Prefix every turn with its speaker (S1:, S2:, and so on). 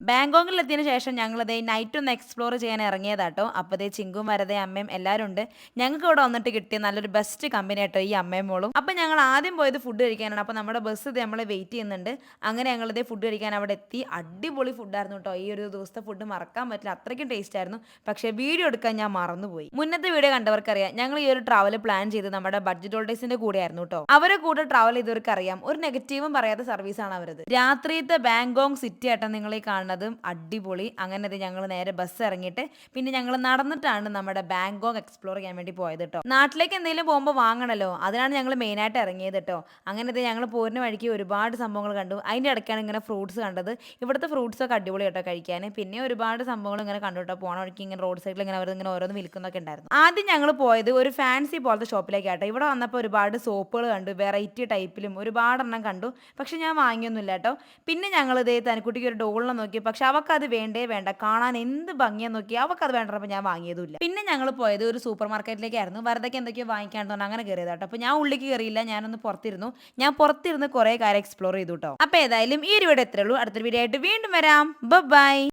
S1: ബാങ്കോക്കിലെത്തിയതിന് ശേഷം ഞങ്ങളിതേ നൈറ്റ് ഒന്ന് എക്സ്പ്ലോർ ചെയ്യാൻ ഇറങ്ങിയതാട്ടോ. അപ്പോൾ ദേ ചിങ്കും വരദേ അമ്മയും എല്ലാവരും ഉണ്ട്. ഞങ്ങൾക്ക് ഇവിടെ വന്നിട്ട് കിട്ടിയ നല്ലൊരു ബെസ്റ്റ് കമ്പനി ആട്ടോ ഈ അമ്മയും മോളും. അപ്പോൾ ഞങ്ങൾ ആദ്യം പോയത് ഫുഡ് കഴിക്കാനാണ്. അപ്പോൾ നമ്മുടെ ബസ് ഇത് നമ്മളെ വെയിറ്റ് ചെയ്യുന്നുണ്ട്. അങ്ങനെ ഞങ്ങളിതേ ഫുഡ് കഴിക്കാൻ അവിടെ എത്തി. അടിപൊളി ഫുഡായിരുന്നു കേട്ടോ. ഈ ഒരു ദിവസത്തെ ഫുഡ് മറക്കാൻ പറ്റില്ല, അത്രയ്ക്കും ടേസ്റ്റ് ആയിരുന്നു. പക്ഷേ വീഡിയോ എടുക്കാൻ ഞാൻ മറന്നുപോയി. മുന്നത്തെ വീഡിയോ കണ്ടവർക്കറിയാം ഞങ്ങൾ ഈ ഒരു ട്രാവൽ പ്ലാൻ ചെയ്ത് നമ്മുടെ ബഡ്ജറ്റ് ഹോൾഡേഴ്സിന്റെ കൂടെ ആയിരുന്നു കേട്ടോ. അവരെ കൂടെ ട്രാവൽ ചെയ്തവർക്ക് അറിയാം, ഒരു നെഗറ്റീവും പറയാത്ത സർവീസാണ് അവരത്. രാത്രിയത്തെ ബാങ്കോക്ക് സിറ്റി ആട്ടോ നിങ്ങൾ ഈ കാണുന്നത്. അടിപൊളി. അങ്ങനെ ഞങ്ങൾ നേരെ ബസ് ഇറങ്ങിയിട്ട് പിന്നെ ഞങ്ങൾ നടന്നിട്ടാണ് നമ്മുടെ ബാങ്കോക്ക് എക്സ്പ്ലോർ ചെയ്യാൻ വേണ്ടി പോയത് കേട്ടോ. നാട്ടിലേക്ക് എന്തെങ്കിലും പോകുമ്പോൾ വാങ്ങണല്ലോ, അതിനാണ് ഞങ്ങൾ മെയിനായിട്ട് ഇറങ്ങിയത് കേട്ടോ. അങ്ങനെ ഞങ്ങൾ പോരുന്ന വഴിക്ക് ഒരുപാട് സംഭവങ്ങൾ കണ്ടു. അതിൻ്റെ ഇടയ്ക്കാണ് ഇങ്ങനെ ഫ്രൂട്ട്സ് കണ്ടത്. ഇവിടുത്തെ ഫ്രൂട്ട്സ് ഒക്കെ അടിപൊളി കേട്ടോ കഴിക്കാൻ. പിന്നെ ഒരുപാട് സംഭവങ്ങൾ ഇങ്ങനെ കണ്ടു കേട്ടോ. പോണ വഴിക്ക് ഇങ്ങനെ റോഡ് സൈഡിൽ ഇങ്ങനെ അവരിങ്ങനെ ഓരോന്ന് വിൽക്കുന്നൊക്കെ ഉണ്ടായിരുന്നു. ആദ്യം ഞങ്ങൾ പോയത് ഒരു ഫാൻസി പോലത്തെ ഷോപ്പിലേക്കാട്ടോ. ഇവിടെ വന്നപ്പോൾ ഒരുപാട് സോപ്പുകൾ കണ്ടു, വെറൈറ്റി ടൈപ്പിലും ഒരുപാടെണ്ണം കണ്ടു. പക്ഷെ ഞാൻ വാങ്ങിയൊന്നുമില്ല കേട്ടോ. പിന്നെ ഞങ്ങൾ ഇതേ തനിക്കുട്ടിക്ക് ഒരു ഡോളിനെ നോക്കി. പക്ഷെ അവക്കത് വേണ്ടേ വേണ്ട, കാണാൻ എന്ത് ഭംഗിയാന്ന് നോക്കി, അവക്കത് വേണ്ടപ്പോൾ ഞാൻ വാങ്ങിയതുമില്ല. പിന്നെ ഞങ്ങൾ പോയത് ഒരു സൂപ്പർ മാർക്കറ്റിലേക്കായിരുന്നു. വെറുതെ എന്തൊക്കെയോ വാങ്ങിക്കാണ്ട് പറഞ്ഞാൽ അങ്ങനെ കയറിയത് കേട്ടോ. അപ്പോൾ ഞാൻ ഉള്ളിലേക്ക് കയറിയില്ല, ഞാനൊന്ന് പുറത്തിരുന്നു. ഞാൻ പുറത്തിരുന്ന് കുറേ കാര്യം എക്സ്പ്ലോർ ചെയ്തു കേട്ടോ. അപ്പോൾ ഏതായാലും ഈ ഒരു വീഡിയോ എത്രയുള്ളൂ. അടുത്തൊരു വീഡിയോ ആയിട്ട് വീണ്ടും വരാം. ബൈ.